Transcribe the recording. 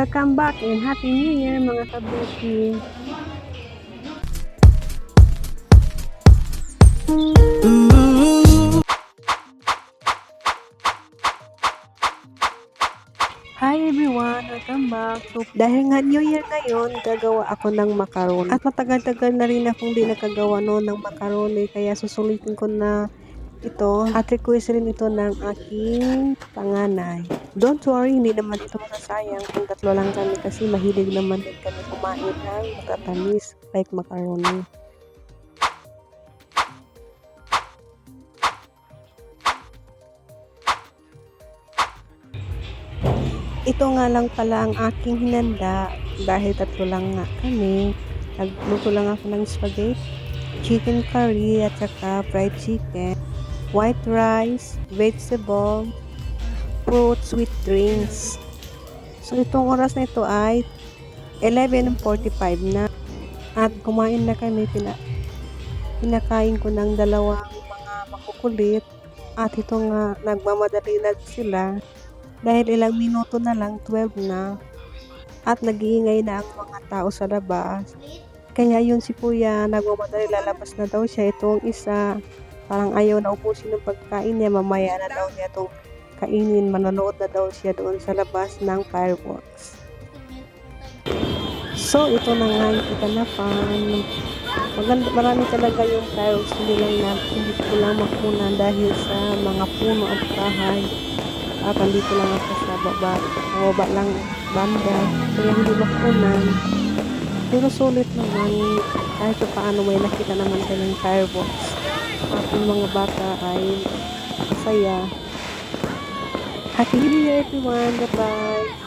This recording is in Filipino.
Welcome back and Happy New Year mga kabuki! Hi everyone! Welcome back! So, dahil nga New Year ngayon, gagawa ako ng macaroni. At matagal-tagal na rin akong di nakagawa noon ng macaroni, kaya susulitin ko na ito at request rin ito ng aking panganay. Don't worry, hindi naman ito masasayang kung tatlo lang kami kasi mahilig naman din kami kumain ng matatamis like macaroni. Ito nga lang pala ang aking hinanda dahil tatlo lang nga kami. Nagluto lang ako ng spaghetti, chicken curry at saka fried chicken, white rice, vegetable, fruit, sweet drinks. So itong oras na ito ay 11:45 na at kumain na kami. Pinakain ko ng dalawang mga makukulit at ito nga nagmamadali na sila dahil ilang minuto na lang 12 na at nag-iingay na ang mga tao sa labas. Kaya yun si Kuya nagmamadali, lalabas na daw siya. Itong isa parang ayaw na ubusin ng pagkain niya, mamaya na daw niya itong kainin, manonood na daw siya doon sa labas ng fireworks. So ito na nga yung kaganapan. Maganda, marami talaga yung fireworks, hindi ko lang makunan dahil sa mga puno at bahay. At andito lang ako sa baba lang banda, kaya hindi makunan. Pero sulit naman, kahit paano may nakita naman tayo ng fireworks. At yung mga bata ay masaya. Happy New Year everyone! Bye-bye!